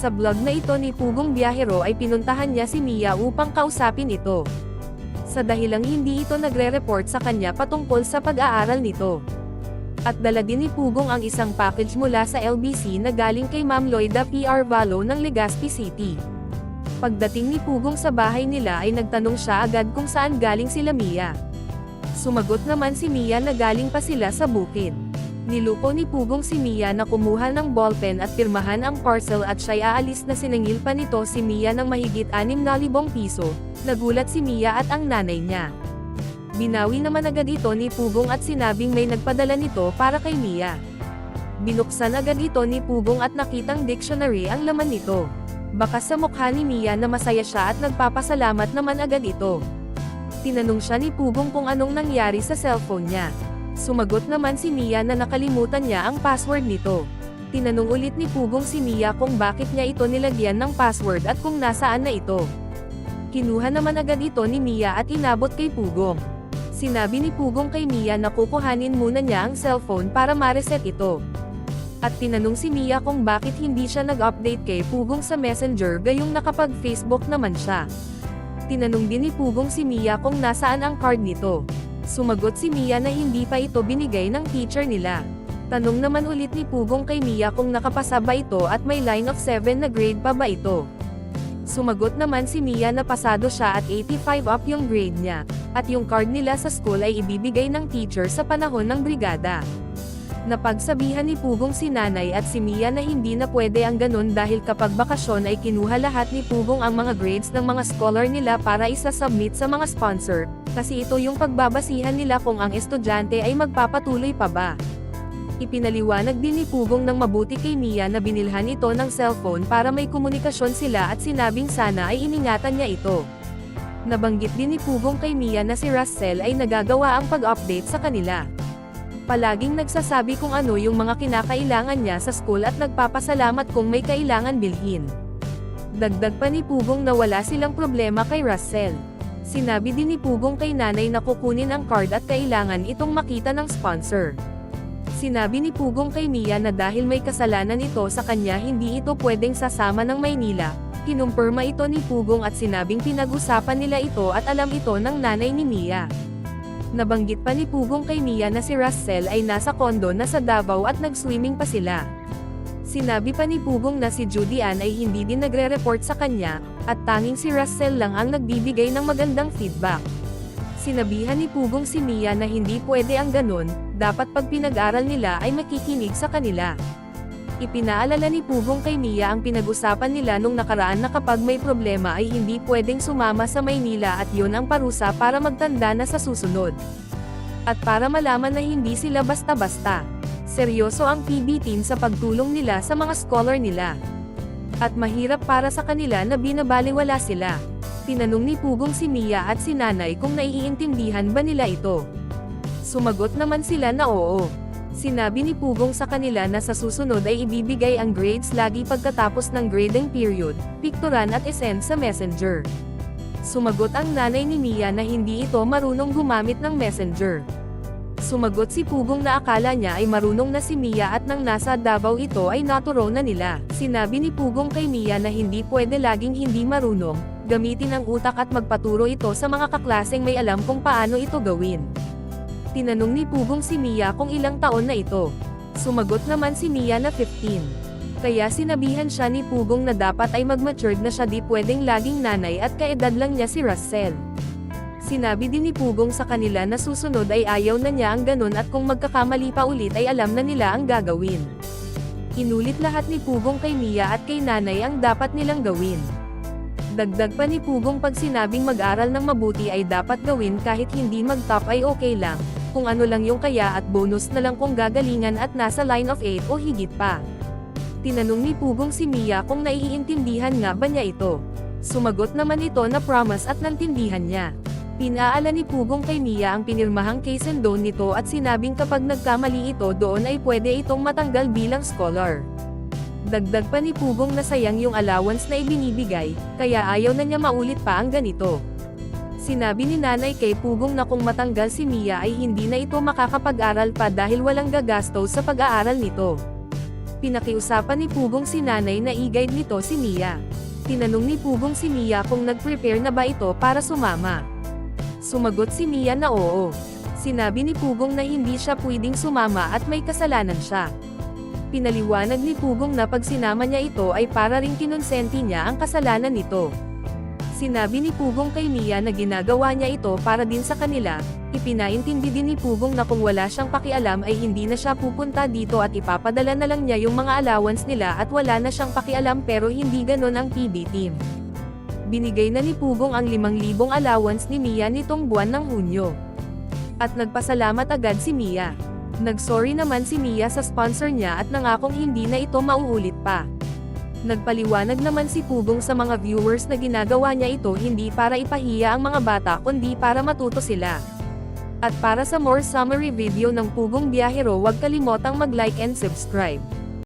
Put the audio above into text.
Sa vlog na ito ni Pugong Biyahero ay pinuntahan niya si Mia upang kausapin ito. Sa dahilang hindi ito nagre-report sa kanya patungkol sa pag-aaral nito. At dala din ni Pugong ang isang package mula sa LBC na galing kay Ma'am Loida P. Arvalo ng Legazpi City. Pagdating ni Pugong sa bahay nila ay nagtanong siya agad kung saan galing sila Mia. Sumagot naman si Mia na galing pa sila sa bukid. Nilupo ni Pugong si Mia na kumuha ng ballpen at pirmahan ang parcel at siya'y aalis na siningil pa nito si Mia ng mahigit 6,000 piso. Nagulat si Mia at ang nanay niya. Binawi naman agad ito ni Pugong at sinabing may nagpadala nito para kay Mia. Binuksan agad ito ni Pugong at nakitang dictionary ang laman nito. Baka sa mukha ni Mia na masaya siya at nagpapasalamat naman agad ito. Tinanong siya ni Pugong kung anong nangyari sa cellphone niya. Sumagot naman si Mia na nakalimutan niya ang password nito. Tinanong ulit ni Pugong si Mia kung bakit niya ito nilagyan ng password at kung nasaan na ito. Kinuha naman agad ito ni Mia at inabot kay Pugong. Sinabi ni Pugong kay Mia na kukuhanin muna niya ang cellphone para ma-reset ito. At tinanong si Mia kung bakit hindi siya nag-update kay Pugong sa Messenger gayong nakapag-Facebook naman siya. Tinanong din ni Pugong si Mia kung nasaan ang card nito. Sumagot si Mia na hindi pa ito binigay ng teacher nila. Tanong naman ulit ni Pugong kay Mia kung nakapasa ba ito at may line of 7 na grade pa ba ito. Sumagot naman si Mia na pasado siya at 85 up yung grade niya, at yung card nila sa school ay ibibigay ng teacher sa panahon ng brigada. Napagsabihan ni Pugong si nanay at si Mia na hindi na pwede ang ganun dahil kapag bakasyon ay kinuha lahat ni Pugong ang mga grades ng mga scholar nila para isa-submit sa mga sponsor, kasi ito yung pagbabasihan nila kung ang estudyante ay magpapatuloy pa ba. Ipinaliwanag din ni Pugong ng mabuti kay Mia na binilhan ito ng cellphone para may komunikasyon sila at sinabing sana ay iningatan niya ito. Nabanggit din ni Pugong kay Mia na si Russell ay nagagawa ang pag-update sa kanila. Palaging nagsasabi kung ano yung mga kinakailangan niya sa school at nagpapasalamat kung may kailangan bilhin. Dagdag pa ni Pugong na wala silang problema kay Russell. Sinabi din ni Pugong kay nanay na kukunin ang card at kailangan itong makita ng sponsor. Sinabi ni Pugong kay Mia na dahil may kasalanan ito sa kanya hindi ito pwedeng sasama ng Maynila. Kinumpirma ito ni Pugong at sinabing pinag-usapan nila ito at alam ito ng nanay ni Mia. Nabanggit pa ni Pugong kay Mia na si Russell ay nasa kondo na sa Davao at nag-swimming pa sila. Sinabi pa ni Pugong na si Judy Ann ay hindi din nagre-report sa kanya, at tanging si Russell lang ang nagbibigay ng magandang feedback. Sinabihan ni Pugong si Mia na hindi pwede ang ganun, dapat pag pinag-aral nila ay makikinig sa kanila. Ipinaalala ni Pugong kay Mia ang pinag-usapan nila nung nakaraan na kapag may problema ay hindi pwedeng sumama sa Maynila at yun ang parusa para magtanda na sa susunod. At para malaman na hindi sila basta-basta. Seryoso ang PB team sa pagtulong nila sa mga scholar nila. At mahirap para sa kanila na binabaliwala sila. Tinanong ni Pugong si Mia at si nanay kung naiintindihan ba nila ito. Sumagot naman sila na oo. Sinabi ni Pugong sa kanila na sa susunod ay ibibigay ang grades lagi pagkatapos ng grading period, pikturan at isend sa Messenger. Sumagot ang nanay ni Mia na hindi ito marunong gumamit ng Messenger. Sumagot si Pugong na akala niya ay marunong na si Mia at nang nasa Davao ito ay naturo na nila. Sinabi ni Pugong kay Mia na hindi pwede laging hindi marunong, gamitin ang utak at magpaturo ito sa mga kaklaseng may alam kung paano ito gawin. Tinanong ni Pugong si Mia kung ilang taon na ito. Sumagot naman si Mia na 15. Kaya sinabihan siya ni Pugong na dapat ay mag-matured na siya, di pwedeng laging nanay at kaedad lang niya si Russell. Sinabi din ni Pugong sa kanila na susunod ay ayaw na niya ang ganun at kung magkakamali pa ulit ay alam na nila ang gagawin. Inulit lahat ni Pugong kay Mia at kay nanay ang dapat nilang gawin. Dagdag pa ni Pugong pag sinabing mag-aral ng mabuti ay dapat gawin kahit hindi mag-top ay okay lang, kung ano lang yung kaya at bonus na lang kung gagalingan at nasa line of 8 o higit pa. Tinanong ni Pugong si Mia kung naiintindihan nga ba niya ito. Sumagot naman ito na promise at nantindihan niya. Pinaala ni Pugong kay Mia ang pinirmahang case and doon nito at sinabing kapag nagkamali ito doon ay pwede itong matanggal bilang scholar. Dagdag pa ni Pugong na sayang yung allowance na ibinibigay, kaya ayaw na niya maulit pa ang ganito. Sinabi ni nanay kay Pugong na kung matanggal si Mia ay hindi na ito makakapag-aral pa dahil walang gagastos sa pag-aaral nito. Pinakiusapan ni Pugong si nanay na i-guide nito si Mia. Tinanong ni Pugong si Mia kung nag-prepare na ba ito para sumama. Sumagot si Mia na oo. Sinabi ni Pugong na hindi siya pwedeng sumama at may kasalanan siya. Pinaliwanag ni Pugong na pag sinama niya ito ay para ring kinonsenti niya ang kasalanan nito. Sinabi ni Pugong kay Mia na ginagawa niya ito para din sa kanila. Ipinaintindi din ni Pugong na kung wala siyang pakialam ay hindi na siya pupunta dito at ipapadala na lang niya yung mga allowance nila at wala na siyang pakialam, pero hindi ganon ang PB team. Binigay na ni Pugong ang 5,000 allowance ni Mia nitong buwan ng Hunyo. At nagpasalamat agad si Mia. Nagsorry naman si Mia sa sponsor niya at nangakong hindi na ito mauulit pa. Nagpaliwanag naman si Pugong sa mga viewers na ginagawa niya ito hindi para ipahiya ang mga bata kundi para matuto sila. At para sa more summary video ng Pugong Biyahero, huwag kalimotang mag-like and subscribe.